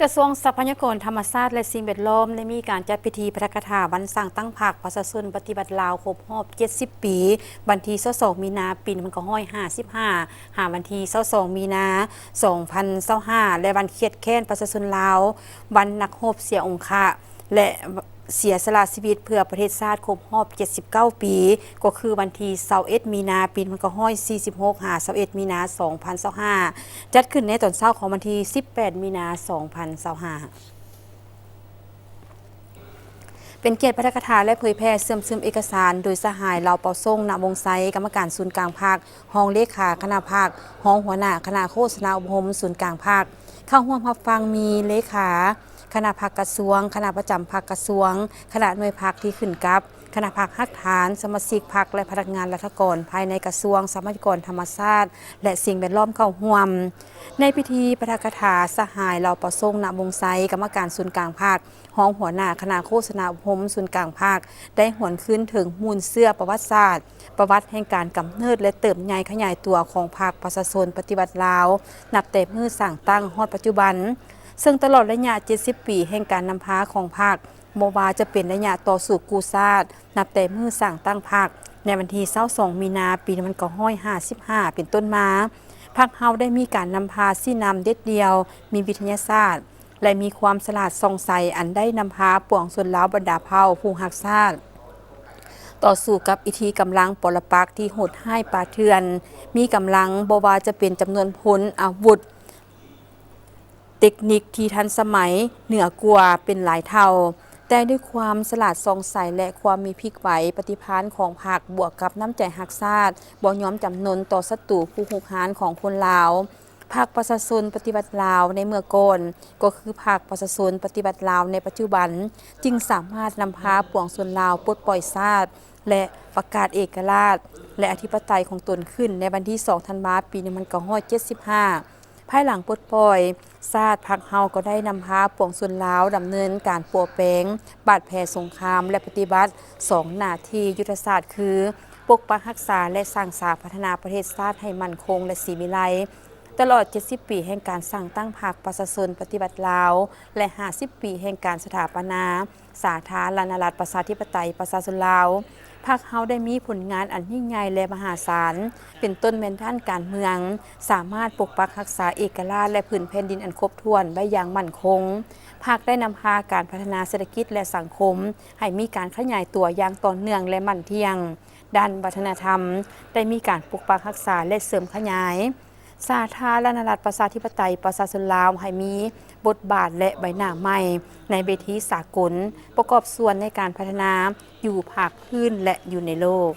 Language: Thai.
กระทรวงทรัพยากรธรรมชาติและสิ่งแวดล้อมได้มีการจัดพิธีพระราชทานวันสร้างตั้งพรรคประชาชนปฏิบัติลาวครบรอบ70 ปีวันที่22มีนาปี2555หาวันที่22มีนา2025และวันเคียดแค้นประชาชนลาววันนักรบเสียองค์ะและเสียสละชีวิตเพื่อประเทศชาติครบรอบ79 ปีก็คือวันที่21มีนาปี2546หา21มีนา2025จัดขึ้นในตอนเช้าของวันที่18มีนา2025เป็นเกียรติพระราชทานและเผยแพร่เสื่อมซึมเอกสารโดยสหายเหล่าเปาส่งณวงไซกรรมการศูนย์กลางภาคห้องเลขาคณะภาคห้องหัวหน้าคณะโฆษณาอบรมศูนย์กลางภาคเข้าร่วมรับฟังมีเลขาคณะภาคกระทรวงคณะประจำภาคกระทรวงคณะหน่วยภาคที่ขึ้นกับคณะภาคหักฐานสมาชิกภาคและพนักงานรัฐกรภายในกระทรวงทรัพยากรธรรมชาติและสิ่งแวดล้อมเข้าร่วมในพิธีพระราชทานสหายเหล่าเปาส่งณวงไซกรรมการศูนย์กลางภาคห้องหัวหน้าคณะโฆษณาอบรมศูนย์กลางภาคได้หวนขึ้นถึงมูลเสื้อประวัติศาสตร์ประวัติแห่งการกำเนิดและเติบใหญ่ขยายตัวของภาคประชาชนปฏิบัติลาวนับแต่เมื่อสร้างตั้งฮอดปัจจุบันซึ่งตลอดระยะ70 ปีแห่งการนำพาของภาคโมบาจะเป็นระยะต่อสู่กูซาดนับแต่เมื่อสร้างตั้งภาคในวันที่22มีนาปี2555เป็นต้นมาภาคเฮาได้มีการนำพาซี่นำเด็ดเดียวมีวิทยาศาสตร์และมีความฉลาดส่องใสอันได้นำพาปวงชนลาวบรรดาเผ่าผู้หักชาติต่อสู้กับอิทธิกำลังปรปักษ์ที่โหดร้ายป่าเถื่อนมีกำลังบ่ว่าจะเป็นจำนวนพลอาวุธเทคนิคที่ทันสมัยเหนือกว่าเป็นหลายเท่าแต่ด้วยความฉลาดส่องใสและความมีพลิกไหวปฏิภาณของภาคบวกกับน้ำใจหักชาติบ่ยอมจำนนต่อศัตรูผู้หุกหาญของคนลาวภาคประชาชนปฏิบัติลาวในเมื่อก่อนก็คือภาคประชาชนปฏิบัติลาวในปัจจุบันจึงสามารถนำพาปวงชนลาวปลดปล่อยชาติและประกาศเอกราชและอธิปไตยของตนขึ้นในวันที่2ธันวาคมปี1975ภายหลังปลดปล่อยชาติพรรคเฮาก็ได้นำพาปวงชนลาวดำเนินการปัวแปลงบาดแผลสงครามและปฏิบัติ2หน้าที่ยุทธศาสตร์คือปกปักรักษาและสร้างสรรค์พัฒนาประเทศชาติให้มั่นคงและศรีวิไลตลอด70 ปีแห่งการสร้างตั้งพรรคประชาชนปฏิบัติลาวและ50 ปีแห่งการสถาปนาสาธารณรัฐประชาธิปไตยประชาชนลาวพรรคเฮาได้มีผลงานอันยิ่งใหญ่และมหาศาลเป็นต้นแม่นด้านการเมืองสามารถปกปักรักษาเอกราชและผืนแผ่นดินอันครบถ้วนไว้อย่างมั่นคงพรรคได้นำพาการพัฒนาเศรษฐกิจและสังคมให้มีการขยายตัวอย่างต่อเนื่องและมั่นเที่ยงด้านวัฒนธรรมได้มีการปกปักรักษาและเสริมขยายสาธารณรัฐประชาธิปไตยประชาชนลาวให้มีบทบาทและใบหน้าใหม่ในเวทีสากลประกอบส่วนในการพัฒนาอยู่ภาคพื้นและอยู่ในโลก